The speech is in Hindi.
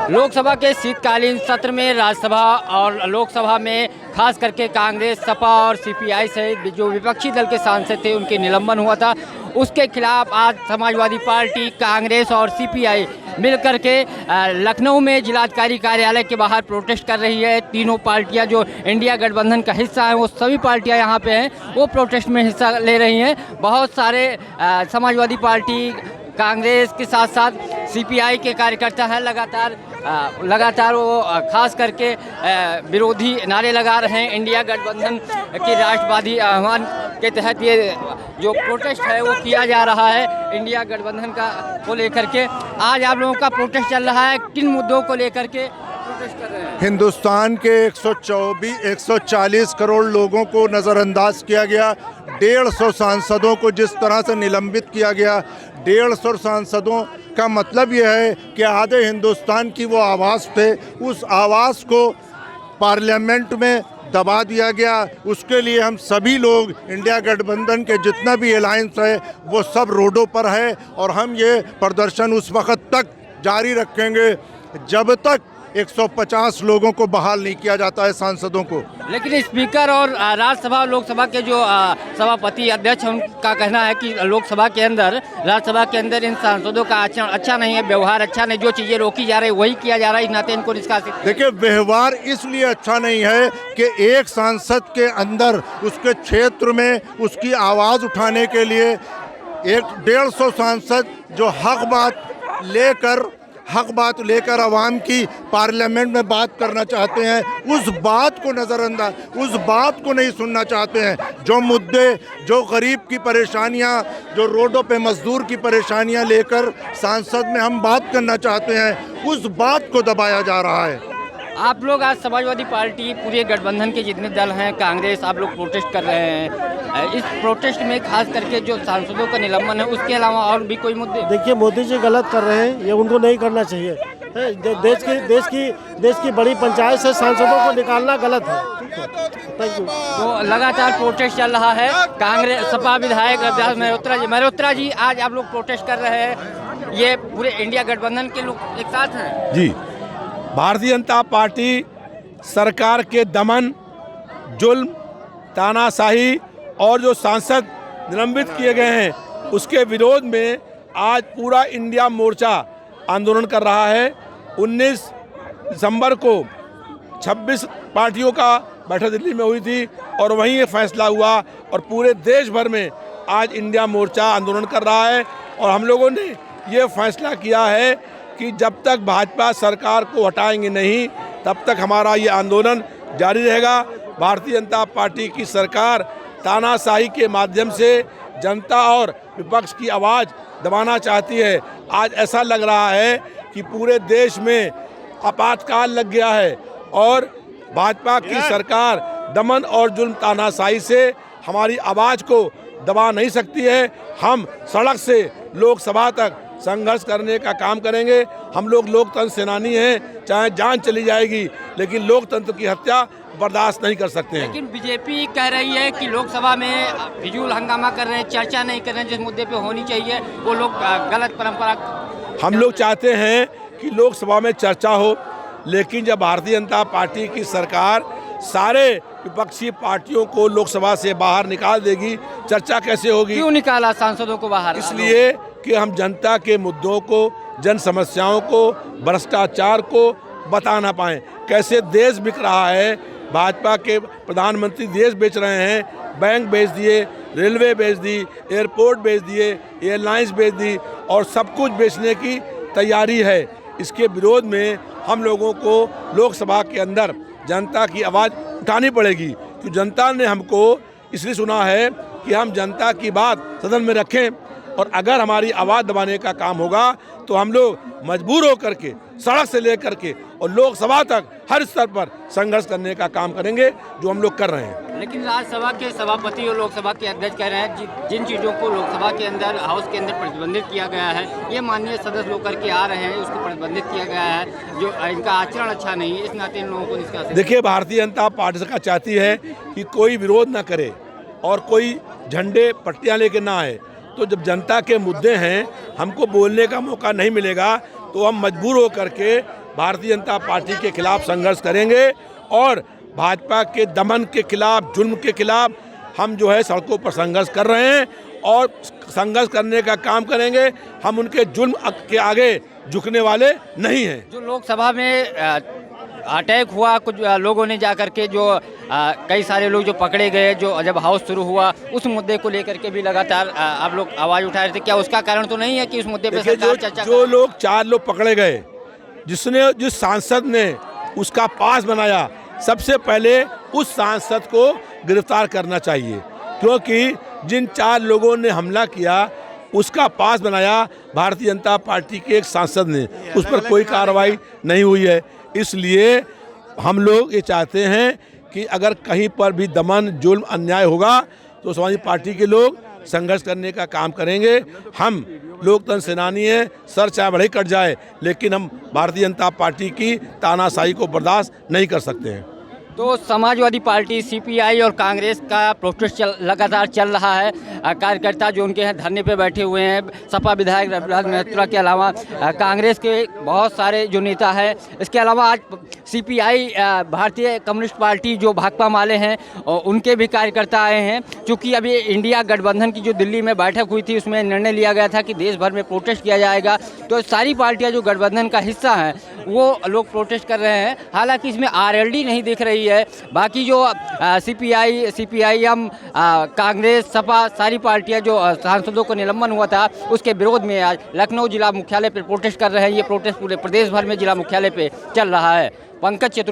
लोकसभा के शीतकालीन सत्र में राज्यसभा और लोकसभा में खास करके कांग्रेस, सपा और सीपीआई सहित जो विपक्षी दल के सांसद थे उनके निलंबन हुआ था। उसके खिलाफ आज समाजवादी पार्टी, कांग्रेस और सीपीआई मिलकर के लखनऊ में जिलाधिकारी कार्यालय के बाहर प्रोटेस्ट कर रही है। तीनों पार्टियां जो इंडिया गठबंधन का हिस्सा हैं वो सभी पार्टियां यहां पे हैं, वो प्रोटेस्ट में हिस्सा ले रही हैं। बहुत सारे समाजवादी पार्टी, कांग्रेस के साथ साथ सीपीआई के कार्यकर्ता हैं, लगातार वो खास करके विरोधी नारे लगा रहे हैं। इंडिया गठबंधन के राष्ट्रवादी आह्वान के तहत ये जो प्रोटेस्ट है वो किया जा रहा है इंडिया गठबंधन का को लेकर के। आज आप लोगों का प्रोटेस्ट चल रहा है, किन मुद्दों को लेकर के प्रोटेस्ट कर रहे हैं? हिंदुस्तान के 140 करोड़ लोगों को नज़रअंदाज किया गया, 150 सांसदों को जिस तरह से निलंबित किया गया। 150 सांसदों का मतलब यह है कि आधे हिंदुस्तान की वो आवाज़ थे, उस आवाज़ को पार्लियामेंट में दबा दिया गया। उसके लिए हम सभी लोग, इंडिया गठबंधन के जितना भी अलायंस है वो सब रोडों पर है और हम ये प्रदर्शन उस वक्त तक जारी रखेंगे जब तक 150 लोगों को बहाल नहीं किया जाता है, सांसदों को। लेकिन स्पीकर और राज्यसभा और लोकसभा के जो सभापति अध्यक्ष, उनका कहना है कि लोकसभा के अंदर, राज्यसभा के अंदर इन सांसदों का आचरण अच्छा नहीं है, व्यवहार अच्छा नहीं, जो चीज़ें रोकी जा रही वही किया जा रहा है, इस नाते इनको निष्कासित। देखिए, व्यवहार इसलिए अच्छा नहीं है कि एक सांसद के अंदर उसके क्षेत्र में उसकी आवाज़ उठाने के लिए 150 सांसद जो हक बात लेकर आवाम की पार्लियामेंट में बात करना चाहते हैं, उस बात को नहीं सुनना चाहते हैं। जो मुद्दे, जो गरीब की परेशानियां, जो रोडों पे मजदूर की परेशानियां लेकर सांसद में हम बात करना चाहते हैं, उस बात को दबाया जा रहा है। आप लोग आज समाजवादी पार्टी, पूरे गठबंधन के जितने दल हैं, कांग्रेस, आप लोग प्रोटेस्ट कर रहे हैं। इस प्रोटेस्ट में खास करके जो सांसदों का निलंबन है, उसके अलावा और भी कोई मुद्दे? देखिए, मोदी जी गलत कर रहे हैं, ये उनको नहीं करना चाहिए। देश की बड़ी पंचायत से सांसदों को निकालना गलत है। Thank you. तो लगातार प्रोटेस्ट चल रहा है। कांग्रेस, सपा विधायक मल्होत्रा जी, आज आप लोग प्रोटेस्ट कर रहे हैं, ये पूरे इंडिया गठबंधन के लोग एक साथ हैं? जी, भारतीय जनता पार्टी सरकार के दमन, जुल्म, तानाशाही और जो सांसद निलंबित किए गए हैं उसके विरोध में आज पूरा इंडिया मोर्चा आंदोलन कर रहा है। 19 दिसंबर को 26 पार्टियों का बैठक दिल्ली में हुई थी और वहीं ये फैसला हुआ और पूरे देश भर में आज इंडिया मोर्चा आंदोलन कर रहा है। और हम लोगों ने ये फैसला किया है कि जब तक भाजपा सरकार को हटाएंगे नहीं, तब तक हमारा ये आंदोलन जारी रहेगा। भारतीय जनता पार्टी की सरकार तानाशाही के माध्यम से जनता और विपक्ष की आवाज़ दबाना चाहती है। आज ऐसा लग रहा है कि पूरे देश में आपातकाल लग गया है और भाजपा की सरकार दमन और जुल्म, तानाशाही से हमारी आवाज़ को दबा नहीं सकती है। हम सड़क से लोकसभा तक संघर्ष करने का काम करेंगे। हम लोग लोकतंत्र सेनानी हैं, चाहे जान चली जाएगी, लेकिन लोकतंत्र की हत्या बर्दाश्त नहीं कर सकते हैं। लेकिन बीजेपी कह रही है कि लोकसभा में फिजूल हंगामा कर रहे हैं, चर्चा नहीं कर रहे हैं, जिस मुद्दे पे होनी चाहिए वो लोग गलत परंपरा। हम लोग चाहते हैं कि लोकसभा में चर्चा हो, लेकिन जब भारतीय जनता पार्टी की सरकार सारे विपक्षी पार्टियों को लोकसभा से बाहर निकाल देगी, चर्चा कैसे होगी? क्यों निकाला सांसदों को बाहर? इसलिए कि हम जनता के मुद्दों को, जन समस्याओं को, भ्रष्टाचार को बता ना पाएं। कैसे देश बिक रहा है, भाजपा के प्रधानमंत्री देश बेच रहे हैं, बैंक बेच दिए, रेलवे बेच दी, एयरपोर्ट बेच दिए, एयरलाइंस बेच दी और सब कुछ बेचने की तैयारी है। इसके विरोध में हम लोगों को लोकसभा के अंदर जनता की आवाज़ उठानी पड़ेगी, क्योंकि जनता ने हमको इसलिए चुना है कि हम जनता की बात सदन में रखें। और अगर हमारी आवाज़ दबाने का काम होगा तो हम लोग मजबूर होकर के सड़क से लेकर के और लोकसभा तक हर स्तर पर संघर्ष करने का काम करेंगे, जो हम लोग कर रहे हैं। लेकिन राज्यसभा के सभापति और लोकसभा के अध्यक्ष कह रहे हैं जिन चीज़ों को लोकसभा के अंदर, हाउस के अंदर प्रतिबंधित किया गया है, ये माननीय सदस्य लोग करके आ रहे हैं, उसको प्रतिबंधित किया गया है, जो इनका आचरण अच्छा नहीं है, इस नाते इन लोगों को निष्कासित। देखिए, भारतीय जनता पार्टी सरकार चाहती है कि कोई विरोध न करे और कोई झंडे पट्टियाँ लेके ना आए। तो जब जनता के मुद्दे हैं, हमको बोलने का मौका नहीं मिलेगा, तो हम मजबूर होकर के भारतीय जनता पार्टी के खिलाफ संघर्ष करेंगे और भाजपा के दमन के खिलाफ, जुल्म के खिलाफ हम जो है सड़कों पर संघर्ष कर रहे हैं और संघर्ष करने का काम करेंगे। हम उनके जुल्म के आगे झुकने वाले नहीं हैं। जो लोकसभा में अटैक हुआ, कुछ लोगों ने जाकर के जो कई सारे लोग जो पकड़े गए, जो जब हाउस शुरू हुआ, उस मुद्दे को लेकर के भी लगातार आप लोग आवाज़ उठा रहे थे। क्या उसका कारण तो नहीं है कि उस मुद्दे पे सरकार चर्चा जो लोग 4 लोग पकड़े गए, जिस सांसद ने उसका पास बनाया, सबसे पहले उस सांसद को गिरफ्तार करना चाहिए, क्योंकि जिन 4 लोगों ने हमला किया उसका पास बनाया भारतीय जनता पार्टी के एक सांसद ने, उस पर कोई कार्रवाई नहीं हुई है। इसलिए हम लोग ये चाहते हैं कि अगर कहीं पर भी दमन, जुल्म, अन्याय होगा तो समाजवादी पार्टी के लोग संघर्ष करने का काम करेंगे। हम लोकतंत्र सेनानी हैं, सर चाहे बढ़े कट जाए, लेकिन हम भारतीय जनता पार्टी की तानाशाही को बर्दाश्त नहीं कर सकते हैं। तो समाजवादी पार्टी, सीपीआई और कांग्रेस का प्रोटेस्ट लगातार चल रहा है। कार्यकर्ता जो उनके हैं धरने पे बैठे हुए हैं। सपा विधायक रविराज महत्रा के अलावा कांग्रेस के बहुत सारे जो नेता हैं, इसके अलावा आज सीपीआई भारतीय कम्युनिस्ट पार्टी जो भाकपा माले हैं उनके भी कार्यकर्ता आए हैं। चूँकि अभी इंडिया गठबंधन की जो दिल्ली में बैठक हुई थी, उसमें निर्णय लिया गया था कि देश भर में प्रोटेस्ट किया जाएगा, तो सारी पार्टियाँ जो गठबंधन का हिस्सा हैं वो लोग प्रोटेस्ट कर रहे हैं। हालांकि इसमें आरएलडी नहीं दिख रही है। बाकी जो सीपीआई, सीपीआईएम, कांग्रेस, सपा, सारी पार्टियां जो सांसदों को निलंबन हुआ था उसके विरोध में आज लखनऊ जिला मुख्यालय पर प्रोटेस्ट कर रहे हैं। ये प्रोटेस्ट पूरे प्रदेश भर में जिला मुख्यालय पे चल रहा है। पंकज